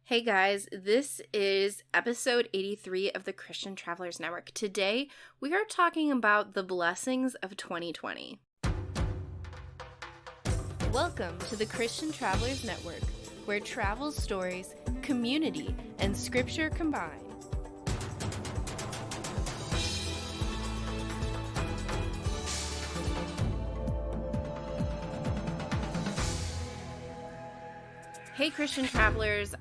Hey guys, this is episode 83 of the Christian Travelers Network. Today, we are talking about the blessings of 2020. Welcome to the Christian Travelers Network, where travel stories, community, and scripture combine. Hey Christian Travelers,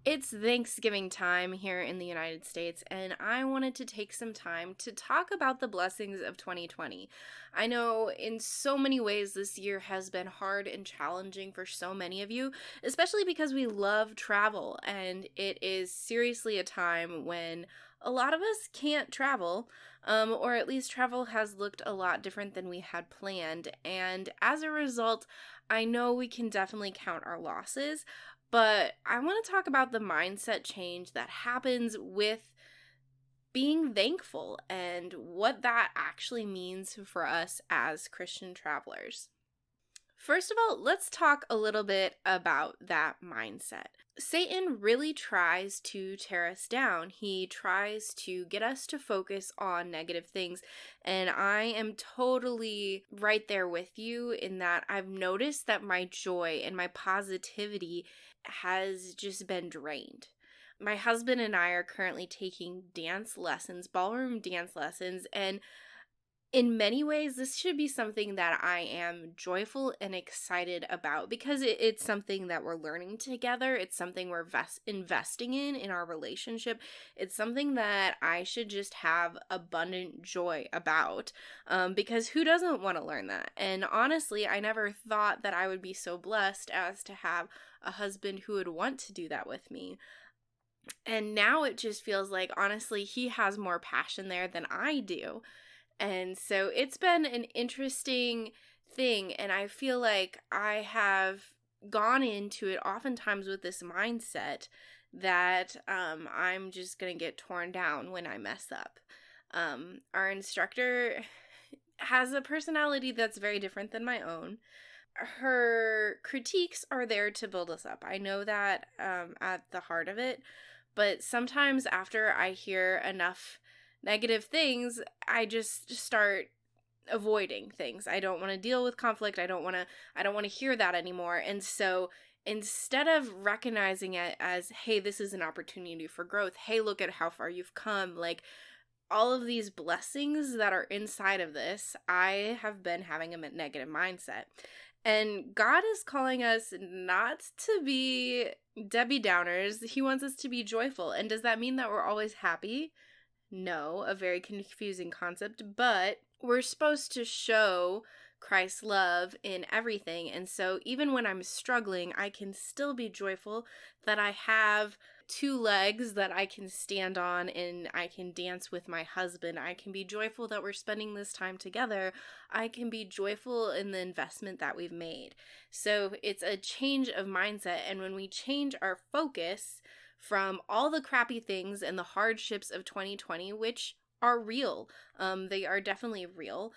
it's Thanksgiving time here in the United States, and I wanted to take some time to talk about the blessings of 2020. I know in so many ways this year has been hard and challenging for so many of you, especially because we love travel, and it is seriously a time when a lot of us can't travel, or at least travel has looked a lot different than we had planned, and as a result, I know we can definitely count our losses. But I want to talk about the mindset change that happens with being thankful and what that actually means for us as Christian travelers. First of all, let's talk a little bit about that mindset. Satan really tries to tear us down. He tries to get us to focus on negative things. And I am totally right there with you in that I've noticed that my joy and my positivity has just been drained. My husband and I are currently taking dance lessons, ballroom dance lessons, and in many ways, this should be something that I am joyful and excited about because it's something that we're learning together. It's something we're investing in our relationship. It's something that I should just have abundant joy about because who doesn't want to learn that? And honestly, I never thought that I would be so blessed as to have a husband who would want to do that with me. And now it just feels like, honestly, he has more passion there than I do. And so it's been an interesting thing, and I feel like I have gone into it oftentimes with this mindset that I'm just going to get torn down when I mess up. Our instructor has a personality that's very different than my own. Her critiques are there to build us up. I know that at the heart of it, but sometimes after I hear enough negative things, I just start avoiding things. I don't want to deal with conflict. I don't want to hear that anymore. And so instead of recognizing it as, hey, this is an opportunity for growth. Hey, look at how far you've come. Like all of these blessings that are inside of this, I have been having a negative mindset. And God is calling us not to be Debbie Downers. He wants us to be joyful. And does that mean that we're always happy? No, a very confusing concept, but we're supposed to show Christ's love in everything. And so even when I'm struggling, I can still be joyful that I have two legs that I can stand on and I can dance with my husband. I can be joyful that we're spending this time together. I can be joyful in the investment that we've made. So it's a change of mindset. And when we change our focus from all the crappy things and the hardships of 2020, which are real. They are definitely real.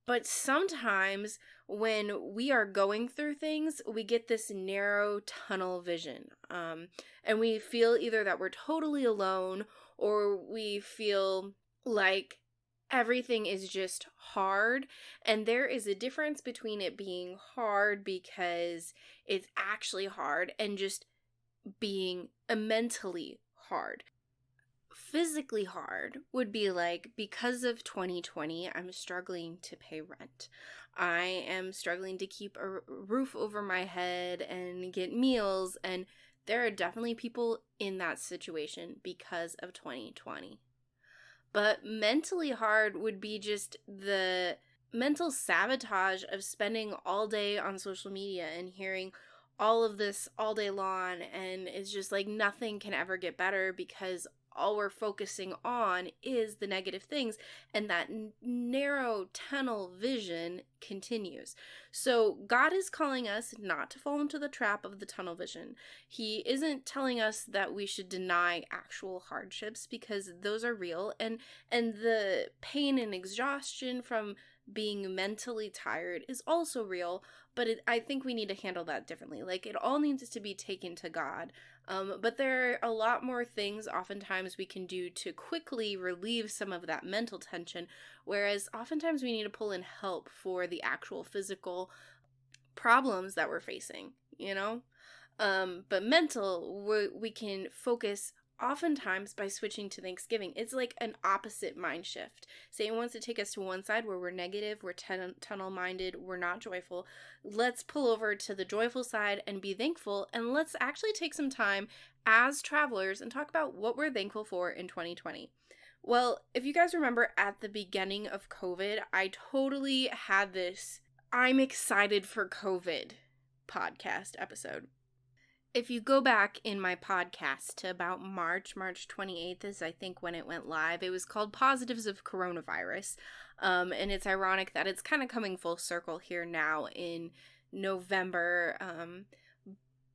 But sometimes when we are going through things, we get this narrow tunnel vision. And we feel either that we're totally alone or we feel like everything is just hard. And there is a difference between it being hard because it's actually hard and just being mentally hard. Physically hard would be like, because of 2020, I'm struggling to pay rent. I am struggling to keep a roof over my head and get meals, and there are definitely people in that situation because of 2020. But mentally hard would be just the mental sabotage of spending all day on social media and hearing all of this all day long, and it's just like nothing can ever get better because all we're focusing on is the negative things, and that narrow tunnel vision continues. So God is calling us not to fall into the trap of the tunnel vision. He isn't telling us that we should deny actual hardships because those are real, and the pain and exhaustion from being mentally tired is also real, but I think we need to handle that differently. Like, it all needs to be taken to God. But there are a lot more things oftentimes we can do to quickly relieve some of that mental tension, whereas oftentimes we need to pull in help for the actual physical problems that we're facing, you know? But mental, we can focus oftentimes by switching to Thanksgiving. It's like an opposite mind shift. Satan wants to take us to one side where we're negative, we're tunnel minded, we're not joyful. Let's pull over to the joyful side and be thankful. And let's actually take some time as travelers and talk about what we're thankful for in 2020. Well, if you guys remember at the beginning of COVID, I totally had this I'm excited for COVID podcast episode. If you go back in my podcast to about March 28th is I think when it went live, it was called Positives of Coronavirus. And it's ironic that it's kind of coming full circle here now in November.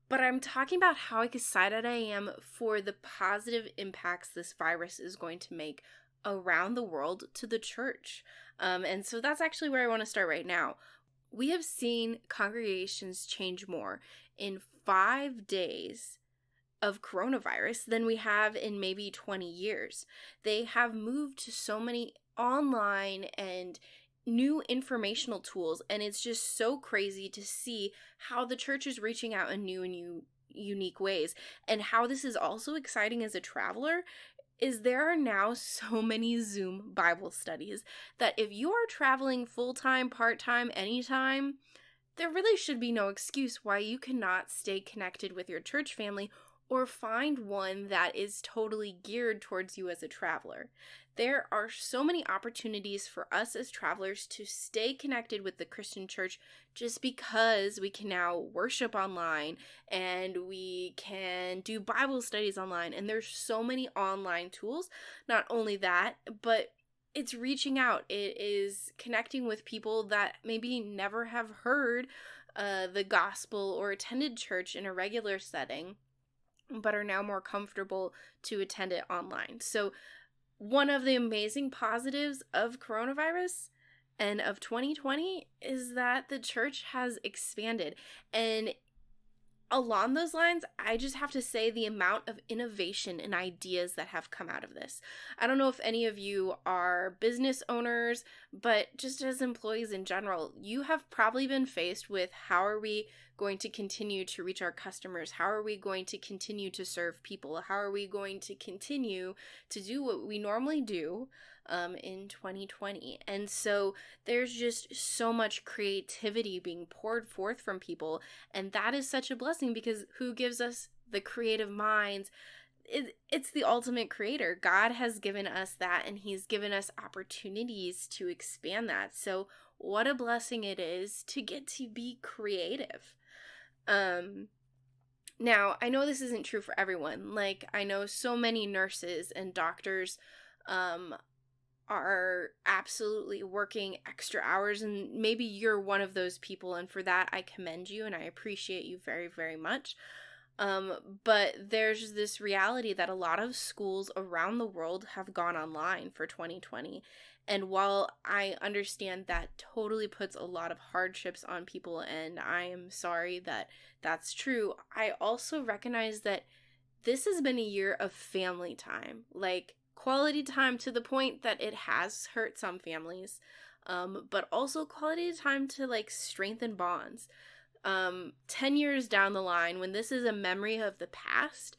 But I'm talking about how excited I am for the positive impacts this virus is going to make around the world to the church. And so that's actually where I want to start right now. We have seen congregations change more in 5 days of coronavirus than we have in maybe 20 years. They have moved to so many online and new informational tools, and it's just so crazy to see how the church is reaching out in new and unique ways. And how this is also exciting as a traveler is there are now so many Zoom Bible studies that if you are traveling full-time, part-time, anytime, there really should be no excuse why you cannot stay connected with your church family or find one that is totally geared towards you as a traveler. There are so many opportunities for us as travelers to stay connected with the Christian church just because we can now worship online and we can do Bible studies online, and there's so many online tools. Not only that, but it's reaching out. It is connecting with people that maybe never have heard the gospel or attended church in a regular setting, but are now more comfortable to attend it online. So one of the amazing positives of coronavirus and of 2020 is that the church has expanded. And along those lines, I just have to say the amount of innovation and ideas that have come out of this. I don't know if any of you are business owners, but just as employees in general, you have probably been faced with how are we going to continue to reach our customers? How are we going to continue to serve people? How are we going to continue to do what we normally do in 2020? And so there's just so much creativity being poured forth from people, and that is such a blessing because who gives us the creative minds? It's the ultimate creator. God has given us that, and he's given us opportunities to expand that. So what a blessing it is to get to be creative. Now, I know this isn't true for everyone. Like, I know so many nurses and doctors are absolutely working extra hours, and maybe you're one of those people, and for that I commend you and I appreciate you very, very much. But there's this reality that a lot of schools around the world have gone online for 2020. And while I understand that totally puts a lot of hardships on people, and I am sorry that that's true, I also recognize that this has been a year of family time. Like, quality time to the point that it has hurt some families, but also quality time to like strengthen bonds. 10 years down the line, when this is a memory of the past,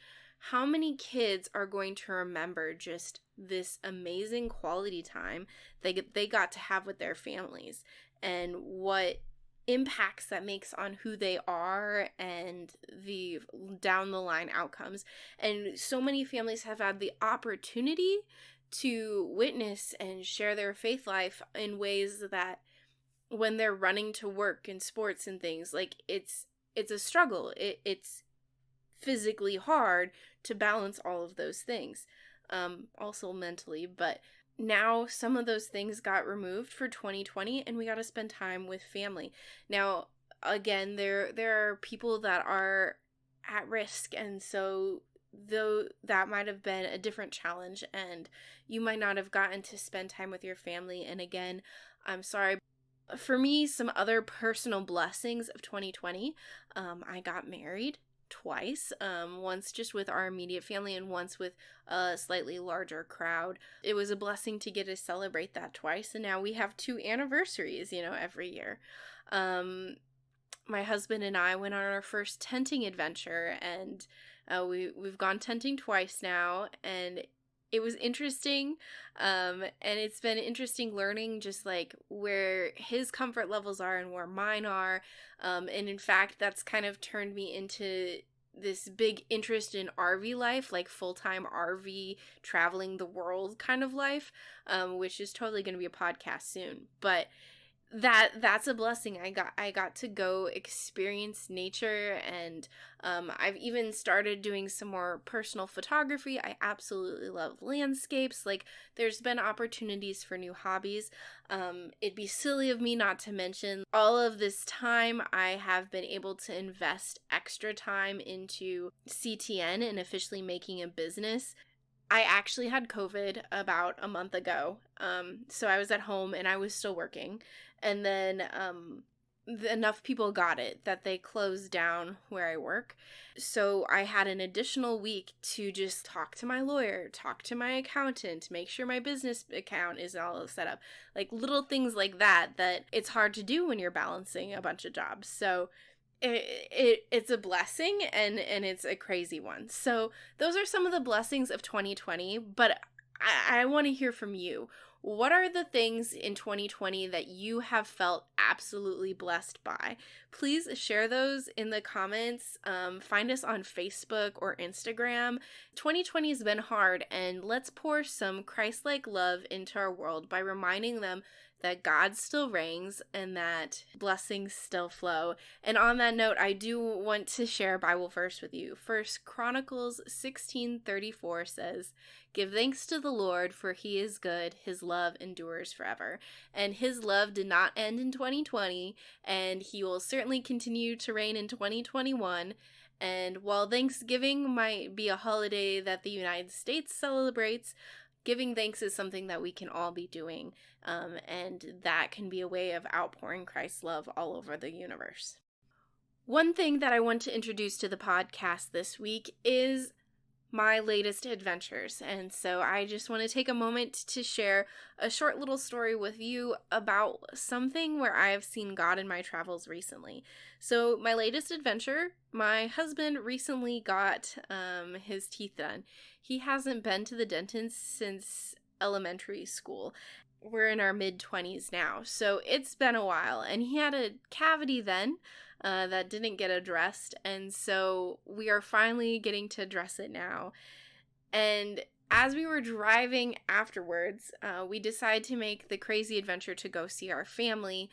how many kids are going to remember just this amazing quality time they got to have with their families, and what impacts that makes on who they are and the down the line outcomes. And so many families have had the opportunity to witness and share their faith life in ways that when they're running to work and sports and things, like it's a struggle. It's physically hard to balance all of those things, also mentally. But now some of those things got removed for 2020, and we got to spend time with family. Now, again, there are people that are at risk, and so though that might have been a different challenge, and you might not have gotten to spend time with your family. And again, I'm sorry. For me, some other personal blessings of 2020, I got married twice, once just with our immediate family and once with a slightly larger crowd. It was a blessing to get to celebrate that twice, and now we have 2 anniversaries, every year. My husband and I went on our first tenting adventure, and we've gone tenting twice now, and it was interesting, and it's been interesting learning just like where his comfort levels are and where mine are, and in fact, that's kind of turned me into this big interest in RV life, like full-time RV traveling the world kind of life, which is totally going to be a podcast soon, but that's a blessing. I got to go experience nature, and I've even started doing some more personal photography. I absolutely love landscapes. Like, there's been opportunities for new hobbies. It'd be silly of me not to mention all of this time I have been able to invest extra time into CTN and officially making a business. I actually had COVID about a month ago, so I was at home and I was still working, and then enough people got it that they closed down where I work, so I had an additional week to just talk to my lawyer, talk to my accountant, make sure my business account is all set up, like little things like that it's hard to do when you're balancing a bunch of jobs, so it's a blessing, and it's a crazy one. So those are some of the blessings of 2020, but I want to hear from you. What are the things in 2020 that you have felt absolutely blessed by? Please share those in the comments. Find us on Facebook or Instagram. 2020 has been hard, and let's pour some Christ-like love into our world by reminding them that God still reigns and that blessings still flow. And on that note, I do want to share a Bible verse with you. First Chronicles 16:34 says, "Give thanks to the Lord, for he is good. His love endures forever." And his love did not end in 2020, and he will certainly continue to reign in 2021. And while Thanksgiving might be a holiday that the United States celebrates, giving thanks is something that we can all be doing, and that can be a way of outpouring Christ's love all over the universe. One thing that I want to introduce to the podcast this week is my latest adventures, and so I just want to take a moment to share a short little story with you about something where I have seen God in my travels recently. So my latest adventure, my husband recently got his teeth done. He hasn't been to the dentist since elementary school. We're in our mid-20s now, so it's been a while, and he had a cavity then that didn't get addressed, and so we are finally getting to address it now. And as we were driving afterwards, we decided to make the crazy adventure to go see our family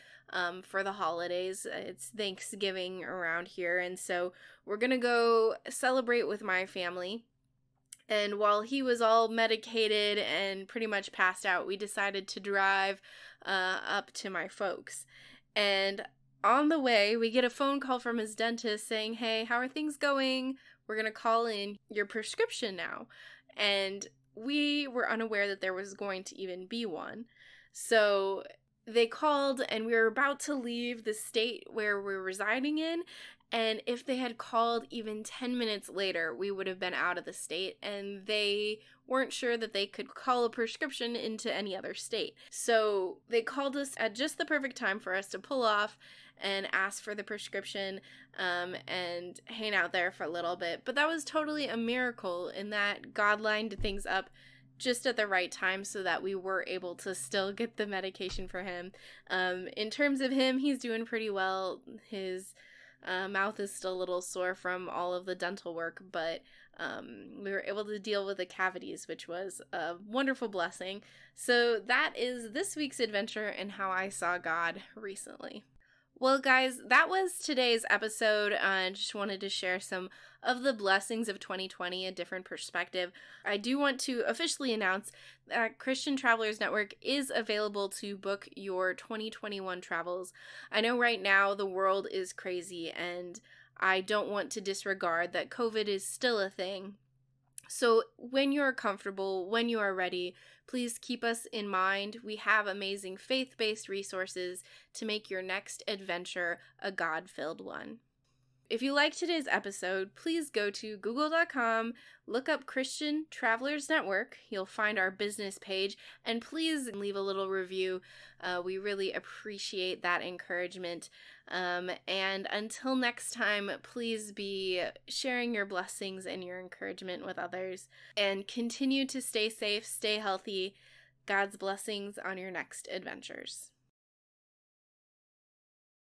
for the holidays. It's Thanksgiving around here, and so we're gonna go celebrate with my family. And while he was all medicated and pretty much passed out, we decided to drive up to my folks. And on the way, we get a phone call from his dentist saying, "Hey, how are things going? We're going to call in your prescription now." And we were unaware that there was going to even be one. So they called, and we were about to leave the state where we're residing in. And if they had called even 10 minutes later, we would have been out of the state, and they weren't sure that they could call a prescription into any other state. So they called us at just the perfect time for us to pull off and ask for the prescription and hang out there for a little bit. But that was totally a miracle in that God lined things up just at the right time so that we were able to still get the medication for him. In terms of him, he's doing pretty well. His mouth is still a little sore from all of the dental work, but we were able to deal with the cavities, which was a wonderful blessing. So that is this week's adventure and how I saw God recently. Well, guys, that was today's episode. I just wanted to share some of the blessings of 2020, a different perspective. I do want to officially announce that Christian Travelers Network is available to book your 2021 travels. I know right now the world is crazy, and I don't want to disregard that COVID is still a thing. So when you're comfortable, when you are ready, please keep us in mind. We have amazing faith-based resources to make your next adventure a God-filled one. If you liked today's episode, please go to google.com, look up Christian Travelers Network. You'll find our business page, and please leave a little review. We really appreciate that encouragement. And until next time, please be sharing your blessings and your encouragement with others, and continue to stay safe, stay healthy. God's blessings on your next adventures.